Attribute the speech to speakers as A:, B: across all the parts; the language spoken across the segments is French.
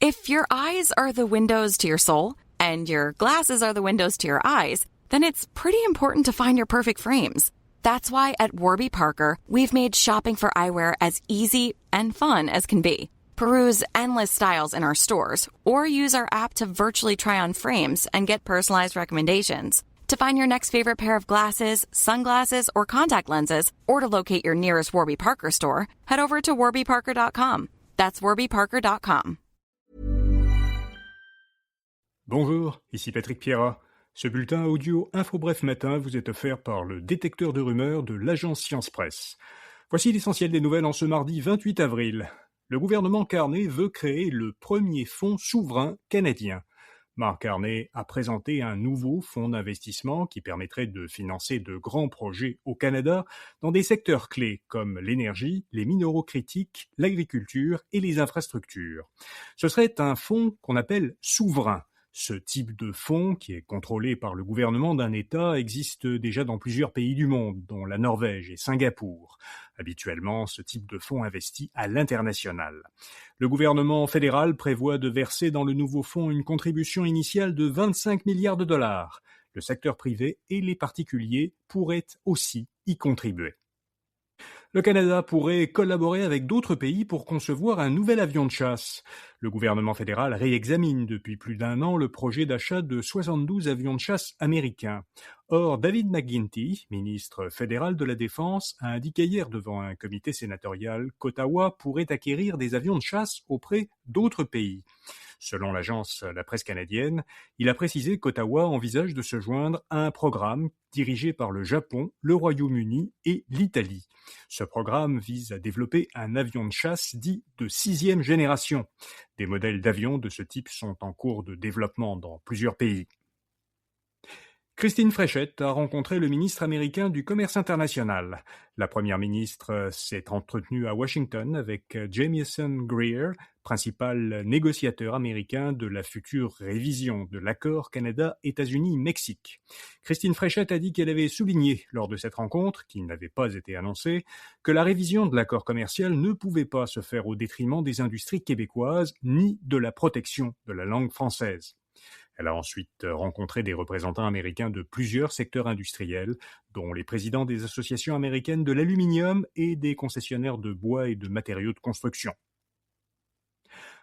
A: If your eyes are the windows to your soul, and your glasses are the windows to your eyes, then it's pretty important to find your perfect frames. That's why at Warby Parker, we've made shopping for eyewear as easy and fun as can be. Peruse endless styles in our stores, or use our app to virtually try on frames and get personalized recommendations. To find your next favorite pair of glasses, sunglasses, or contact lenses, or to locate your nearest Warby Parker store, head over to warbyparker.com. That's warbyparker.com.
B: Bonjour, ici Patrick Pierrat. Ce bulletin audio Info-Bref Matin vous est offert par le détecteur de rumeurs de l'agence Science Presse. Voici l'essentiel des nouvelles en ce mardi 28 avril. Le gouvernement Carney veut créer le premier fonds souverain canadien. Mark Carney a présenté un nouveau fonds d'investissement qui permettrait de financer de grands projets au Canada dans des secteurs clés comme l'énergie, les minéraux critiques, l'agriculture et les infrastructures. Ce serait un fonds qu'on appelle souverain. Ce type de fonds, qui est contrôlé par le gouvernement d'un État, existe déjà dans plusieurs pays du monde, dont la Norvège et Singapour. Habituellement, ce type de fonds investit à l'international. Le gouvernement fédéral prévoit de verser dans le nouveau fonds une contribution initiale de 25 milliards de dollars. Le secteur privé et les particuliers pourraient aussi y contribuer. Le Canada pourrait collaborer avec d'autres pays pour concevoir un nouvel avion de chasse. Le gouvernement fédéral réexamine depuis plus d'un an le projet d'achat de 72 avions de chasse américains. Or, David McGuinty, ministre fédéral de la Défense, a indiqué hier devant un comité sénatorial qu'Ottawa pourrait acquérir des avions de chasse auprès d'autres pays. Selon l'agence La Presse canadienne, il a précisé qu'Ottawa envisage de se joindre à un programme dirigé par le Japon, le Royaume-Uni et l'Italie. Ce programme vise à développer un avion de chasse dit de 6e génération. Des modèles d'avions de ce type sont en cours de développement dans plusieurs pays. Christine Fréchette a rencontré le ministre américain du Commerce international. La première ministre s'est entretenue à Washington avec Jamieson Greer, principal négociateur américain de la future révision de l'accord Canada-États-Unis-Mexique. Christine Fréchette a dit qu'elle avait souligné lors de cette rencontre, qui n'avait pas été annoncée, que la révision de l'accord commercial ne pouvait pas se faire au détriment des industries québécoises ni de la protection de la langue française. Elle a ensuite rencontré des représentants américains de plusieurs secteurs industriels, dont les présidents des associations américaines de l'aluminium et des concessionnaires de bois et de matériaux de construction.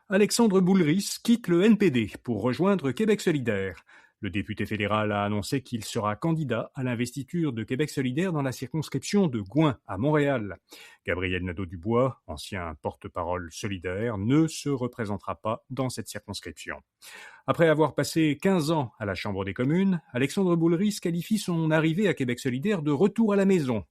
B: Alexandre Boulris quitte le NPD pour rejoindre Québec solidaire. Le député fédéral a annoncé qu'il sera candidat à l'investiture de Québec solidaire dans la circonscription de Gouin, à Montréal. Gabriel Nadeau-Dubois, ancien porte-parole solidaire, ne se représentera pas dans cette circonscription. Après avoir passé 15 ans à la Chambre des communes, Alexandre Boulris qualifie son arrivée à Québec solidaire de retour à la maison.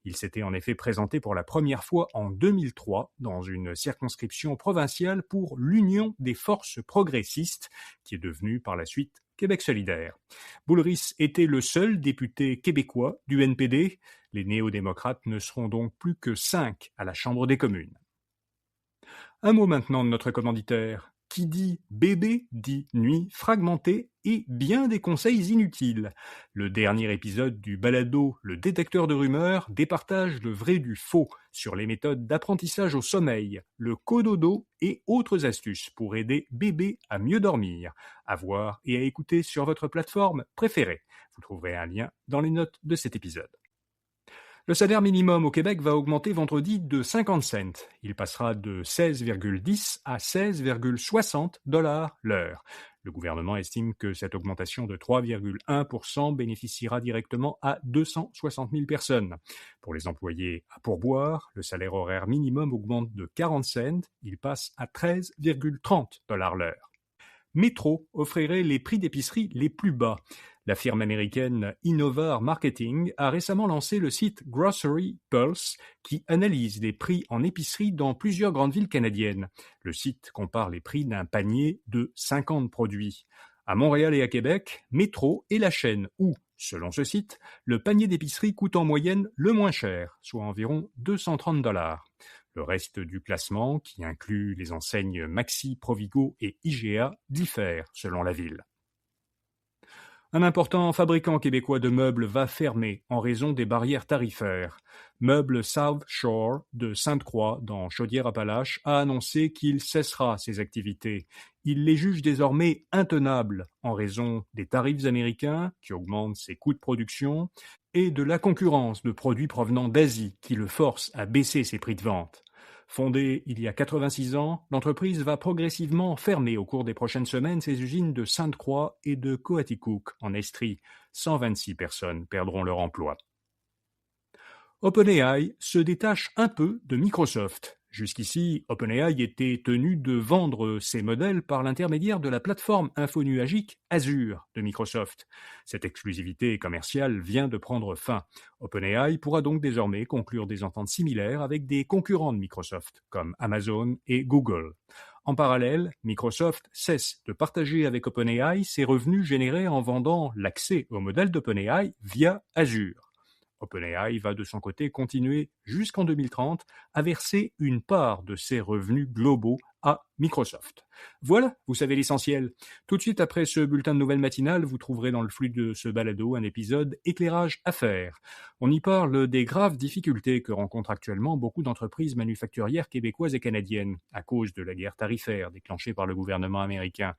B: Il s'était en effet présenté pour la première fois en 2003 dans une circonscription provinciale pour l'Union des forces progressistes, qui est devenue par la suite Québec solidaire. Boulris était le seul député québécois du NPD. Les néo-démocrates ne seront donc plus que 5 à la Chambre des communes. Un mot maintenant de notre commanditaire. Qui dit bébé dit nuit fragmentée et bien des conseils inutiles. Le dernier épisode du balado Le détecteur de rumeurs départage le vrai du faux sur les méthodes d'apprentissage au sommeil, le cododo et autres astuces pour aider bébé à mieux dormir. À voir et à écouter sur votre plateforme préférée. Vous trouverez un lien dans les notes de cet épisode. Le salaire minimum au Québec va augmenter vendredi de 50 cents. Il passera de 16,10 à 16,60 $ l'heure. Le gouvernement estime que cette augmentation de 3,1% bénéficiera directement à 260 000 personnes. Pour les employés à pourboire, le salaire horaire minimum augmente de 40 cents. Il passe à 13,30 $ l'heure. Metro offrirait les prix d'épicerie les plus bas. La firme américaine Innovar Marketing a récemment lancé le site Grocery Pulse qui analyse les prix en épicerie dans plusieurs grandes villes canadiennes. Le site compare les prix d'un panier de 50 produits. À Montréal et à Québec, Metro est la chaîne où, selon ce site, le panier d'épicerie coûte en moyenne le moins cher, soit environ 230 $. Le reste du classement, qui inclut les enseignes Maxi, Provigo et IGA, diffère selon la ville. Un important fabricant québécois de meubles va fermer en raison des barrières tarifaires. Meubles South Shore de Sainte-Croix, dans Chaudière-Appalaches, a annoncé qu'il cessera ses activités. Il les juge désormais intenables en raison des tarifs américains qui augmentent ses coûts de production et de la concurrence de produits provenant d'Asie qui le force à baisser ses prix de vente. Fondée il y a 86 ans, l'entreprise va progressivement fermer au cours des prochaines semaines ses usines de Sainte-Croix et de Coaticook, en Estrie. 126 personnes perdront leur emploi. OpenAI se détache un peu de Microsoft. Jusqu'ici, OpenAI était tenu de vendre ses modèles par l'intermédiaire de la plateforme infonuagique Azure de Microsoft. Cette exclusivité commerciale vient de prendre fin. OpenAI pourra donc désormais conclure des ententes similaires avec des concurrents de Microsoft, comme Amazon et Google. En parallèle, Microsoft cesse de partager avec OpenAI ses revenus générés en vendant l'accès au modèle d'OpenAI via Azure. OpenAI va de son côté continuer jusqu'en 2030 à verser une part de ses revenus globaux à Microsoft. Voilà, vous savez l'essentiel. Tout de suite après ce bulletin de nouvelles matinales, vous trouverez dans le flux de ce balado un épisode éclairage affaires. On y parle des graves difficultés que rencontrent actuellement beaucoup d'entreprises manufacturières québécoises et canadiennes à cause de la guerre tarifaire déclenchée par le gouvernement américain.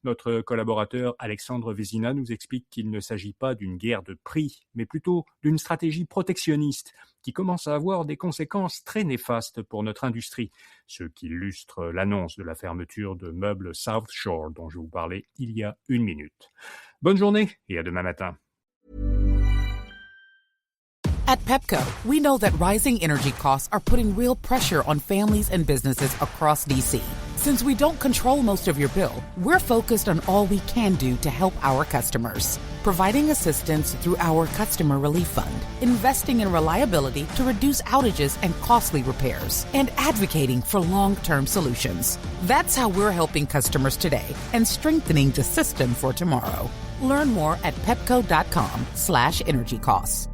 B: Notre collaborateur Alexandre Vézina nous explique qu'il ne s'agit pas d'une guerre de prix, mais plutôt d'une stratégie protectionniste qui commence à avoir des conséquences très néfastes pour notre industrie, ce qui illustre l'annonce de la fermeture de meubles South Shore dont je vous parlais il y a 1 minute. Bonne journée et à demain matin.
C: At Pepco, we know that rising energy costs are putting real pressure on families and businesses across D.C. Since we don't control most of your bill, we're focused on all we can do to help our customers. Providing assistance through our Customer Relief Fund, investing in reliability to reduce outages and costly repairs, and advocating for long-term solutions. That's how we're helping customers today and strengthening the system for tomorrow. Learn more at pepco.com/energy costs.